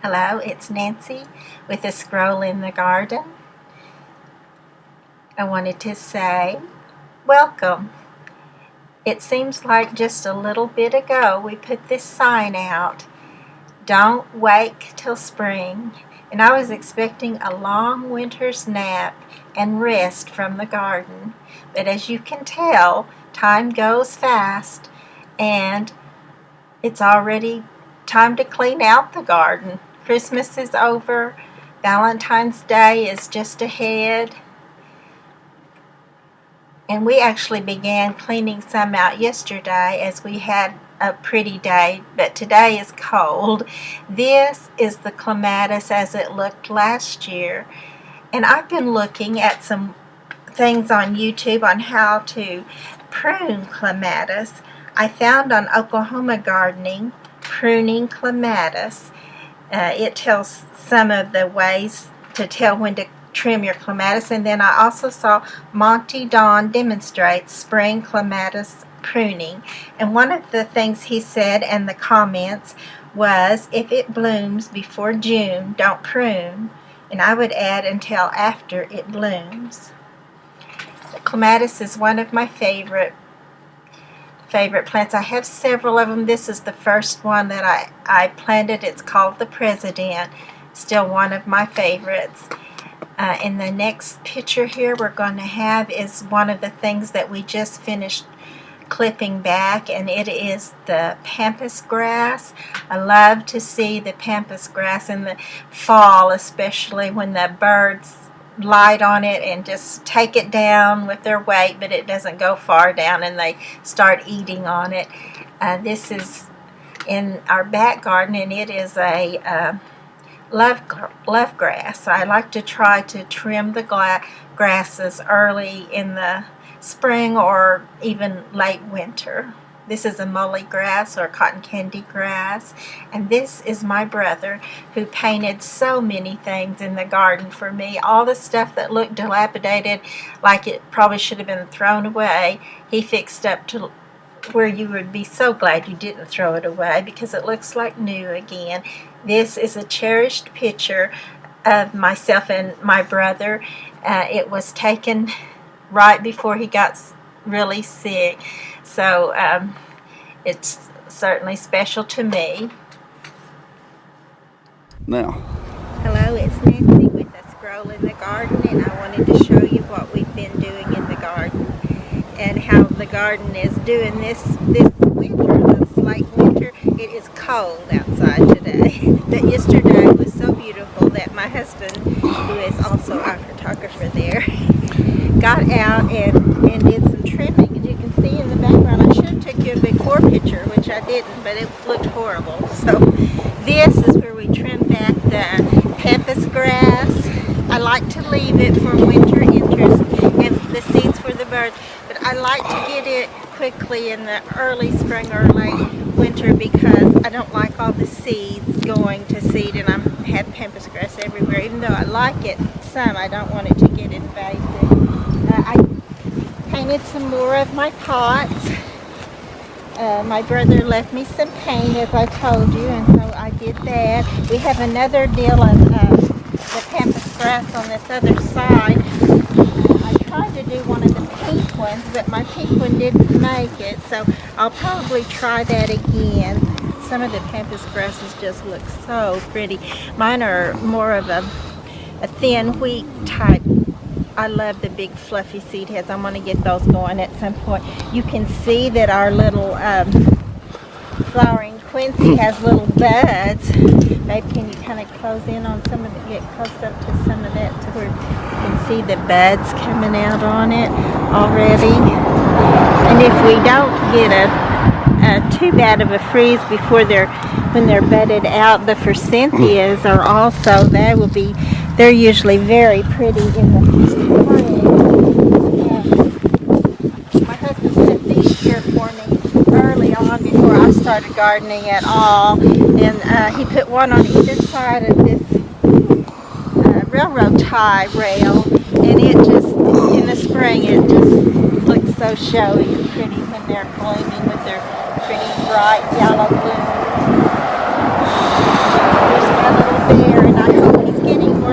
Hello, it's Nancy with A Scroll in the Garden. I wanted to say, welcome. It seems like just a little bit ago we put this sign out, don't wake till spring, and I was expecting a long winter's nap and rest from the garden. But as you can tell, time goes fast, and it's already time to clean out the garden. Christmas is over. Valentine's Day is just ahead. And we actually began cleaning some out yesterday as we had a pretty day, but today is cold. This is the clematis as it looked last year. And I've been looking at some things on YouTube on how to prune clematis. I found on Oklahoma Gardening, pruning clematis. It tells some of the ways to tell when to trim your clematis, and then I also saw Monty Don demonstrates spring clematis pruning, and one of the things he said in the comments was if it blooms before June, don't prune, and I would add until after it blooms. The clematis is one of my favorite plants. I have several of them. This is the first one that I planted. It's called the President. Still one of my favorites. In the next picture here we're going to have is one of the things that we just finished clipping back, and it is the pampas grass. I love to see the pampas grass in the fall, especially when the birds light on it and just take it down with their weight, but it doesn't go far down and they start eating on it. This is in our back garden, and it is a love grass. I like to try to trim the grasses early in the spring or even late winter. This is a mully grass or cotton candy grass, and this is my brother who painted so many things in the garden for me. All the stuff that looked dilapidated, like it probably should have been thrown away, he fixed up to where you would be so glad you didn't throw it away because it looks like new again. This is a cherished picture of myself and my brother. It was taken right before he got really sick, so it's certainly special to me. Now, hello, it's Nancy with A Scroll in the Garden, and I wanted to show you what we've been doing in the garden and how the garden is doing this winter, this late winter. It is cold outside today, but yesterday was so beautiful that my husband, who is also our photographer there, got out and did some trimming. As you can see in the background, I should have took you a before picture, which I didn't, but it looked horrible. So this is where we trim back the pampas grass. I like to leave it for winter interest and the seeds for the birds, but I like to get it quickly in the early spring or late winter because I don't like all the seeds going to seed, and I have pampas grass everywhere. Even though I like it some, I don't want it to get invasive. I painted some more of my pots. My brother left me some paint, as I told you, and so I did that. We have another deal of the pampas grass on this other side. I tried to do one of the pink ones, but my pink one didn't make it, so I'll probably try that again. Some of the pampas grasses just look so pretty. Mine are more of a thin wheat type. I love the big fluffy seed heads. I'm going to get those going at some point. You can see that our little flowering quincy has little buds. Babe, can you kind of close in on some of it, get close up to some of that to where you can see the buds coming out on it already. And if we don't get too bad of a freeze before when they're budded out, the forsythias are also, they're usually very pretty in the spring. My husband put these here for me early on before I started gardening at all, and he put one on either side of this railroad tie rail, and it just, in the spring, it just looks so showy and pretty when they're blooming with their pretty bright yellow blooms. Here's my little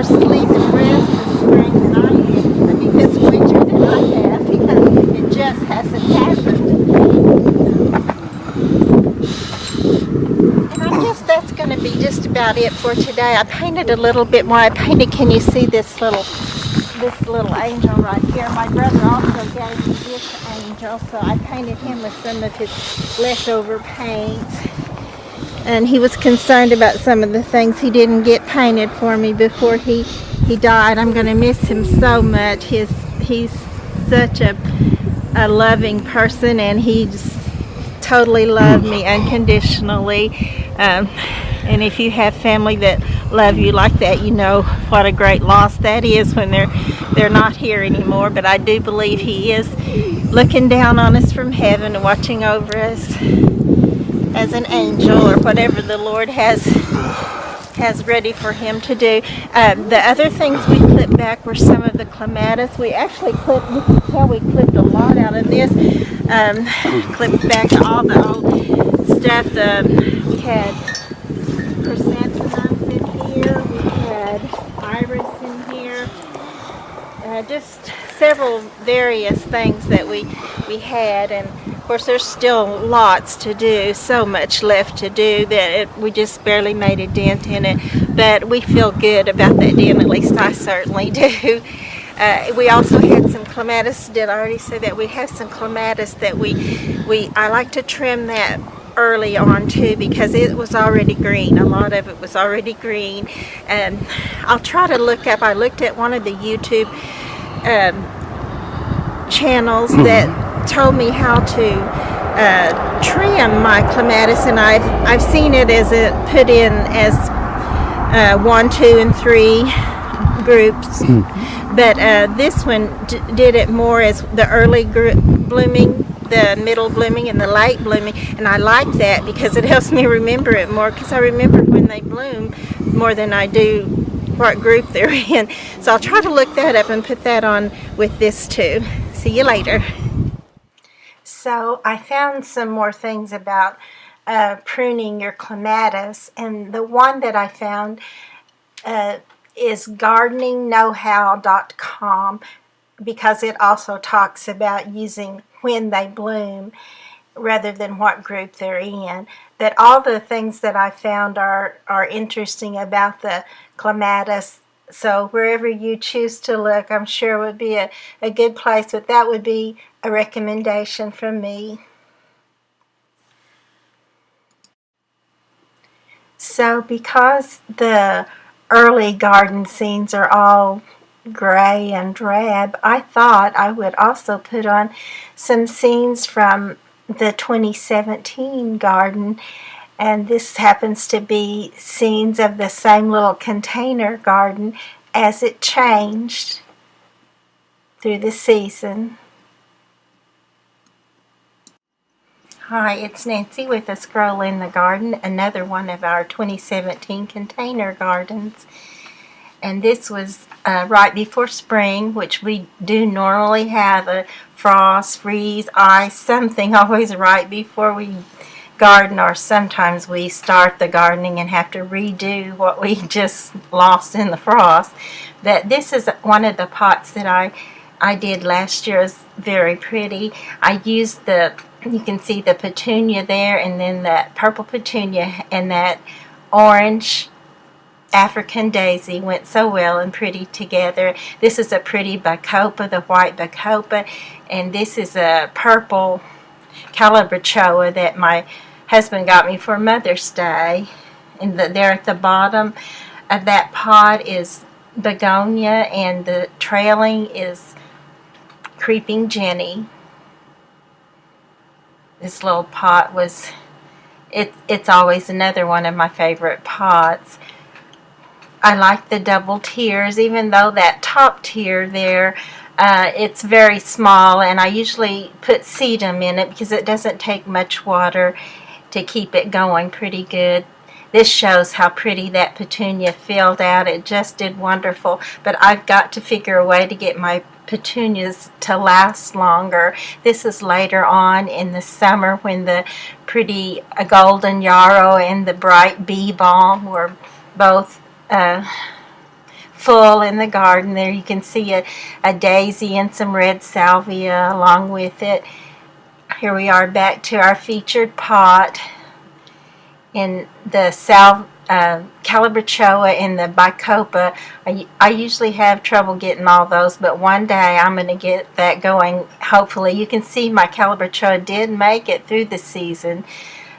sleep and rest this spring than I am. I mean, this winter than I have because it just hasn't happened. And I guess that's going to be just about it for today. I painted a little bit more. Can you see this little angel right here? My brother also gave me this angel, so I painted him with some of his leftover paint. And he was concerned about some of the things he didn't get painted for me before he died. I'm going to miss him so much. He's such a loving person, and he just totally loved me unconditionally. And if you have family that love you like that, you know what a great loss that is when they're not here anymore. But I do believe he is looking down on us from heaven and watching over us as an angel, or whatever the Lord has ready for him to do. The other things we clipped back were some of the clematis. We actually clipped, you can tell we clipped a lot out of this. Clipped back all the old stuff. We had chrysanthemums in here. We had iris in here. Just several various things that we had, and of course there's still lots to do, so much left to do that we just barely made a dent in it, but we feel good about that dent, at least I certainly do. We also had some clematis. Did I already say that? We have some clematis that I like to trim that early on too, because it was already green. A lot of it was already green, and I'll try to look up. I looked at one of the YouTube channels that told me how to trim my clematis, and I've seen it as put in as 1, 2, and 3 groups, but this one did it more as the early blooming, the middle blooming, and the late blooming, and I like that because it helps me remember it more, because I remember when they bloom more than I do what group they're in. So I'll try to look that up and put that on with this too. See you later. So I found some more things about pruning your clematis, and the one that I found is gardeningknowhow.com, because it also talks about using when they bloom rather than what group they're in. But all the things that I found are interesting about the clematis. So wherever you choose to look, I'm sure would be a good place, but that would be a recommendation from me. So because the early garden scenes are all gray and drab, I thought I would also put on some scenes from the 2017 garden, and this happens to be scenes of the same little container garden as it changed through the season. Hi, it's Nancy with A Scroll in the Garden, another one of our 2017 container gardens. And this was right before spring, which we do normally have a frost, freeze, ice, something always right before we garden, or sometimes we start the gardening and have to redo what we just lost in the frost. But this is one of the pots that I did last year. It's very pretty. I used you can see the petunia there, and then that purple petunia and that orange African daisy went so well and pretty together. This is a pretty bacopa, the white bacopa, and this is a purple calabachoa that my husband got me for Mother's Day. And there at the bottom of that pot is begonia, and the trailing is creeping Jenny. This little pot it's always another one of my favorite pots. I like the double tiers, even though that top tier there, it's very small, and I usually put sedum in it because it doesn't take much water to keep it going pretty good. This shows how pretty that petunia filled out. It just did wonderful, but I've got to figure a way to get my petunias to last longer. This is later on in the summer when the pretty golden yarrow and the bright bee balm were both full in the garden. There you can see a daisy and some red salvia along with it. Here we are back to our featured pot in the Calabrachoa and the Bacopa. I usually have trouble getting all those, but one day I'm going to get that going. Hopefully, you can see my Calabrachoa did make it through the season,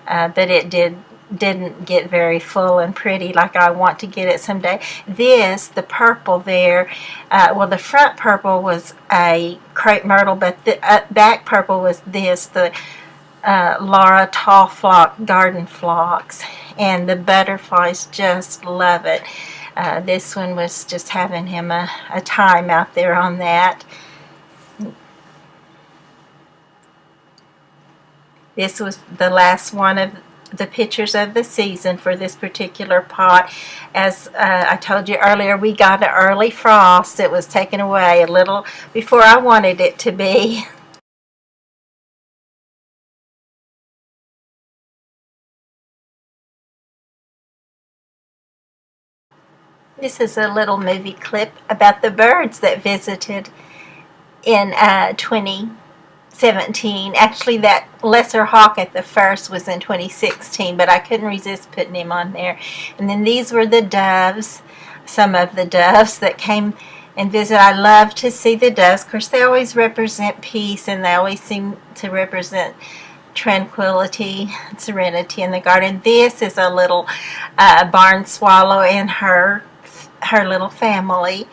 but it didn't get very full and pretty like I want to get it someday. The purple there, the front purple was a crepe myrtle, but the back purple was the Laura Tall Flock Garden Phlox, and the butterflies just love it. This one was just having him a time out there on that. This was the last one of the pictures of the season for this particular pot. As I told you earlier, we got an early frost. It was taken away a little before I wanted it to be. This is a little movie clip about the birds that visited in 2017. Actually, that lesser hawk at the first was in 2016, but I couldn't resist putting him on there. And then these were the doves, some of the doves that came and visit. I love to see the doves. Of course, they always represent peace, and they always seem to represent tranquility and serenity in the garden. This is a little barn swallow and her little family.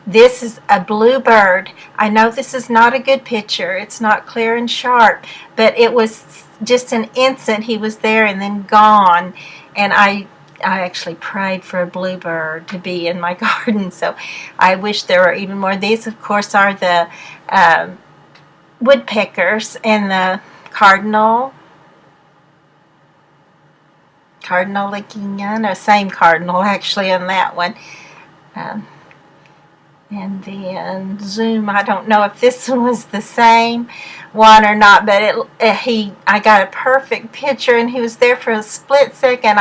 This is a bluebird. I know this is not a good picture. It's not clear and sharp, but it was just an instant he was there and then gone. And I actually prayed for a bluebird to be in my garden, so I wish there were even more. These, of course, are the woodpeckers and the cardinal Leguina, no, same cardinal actually on that one. And then zoom, I don't know if this one was the same one or not, but I got a perfect picture, and he was there for a split second.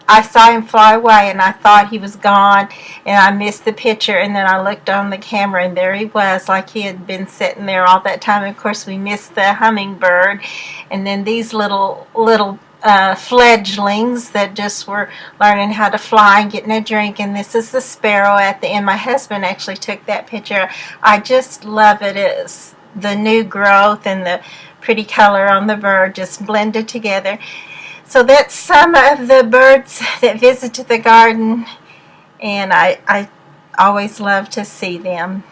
I saw him fly away, and I thought he was gone, and I missed the picture, and then I looked on the camera, and there he was, like he had been sitting there all that time. Of course, we missed the hummingbird, and then these little fledglings that just were learning how to fly and getting a drink. And this is the sparrow at the end. My husband actually took that picture. I just love it. It's the new growth and the pretty color on the bird just blended together. So that's some of the birds that visited the garden, and I always love to see them.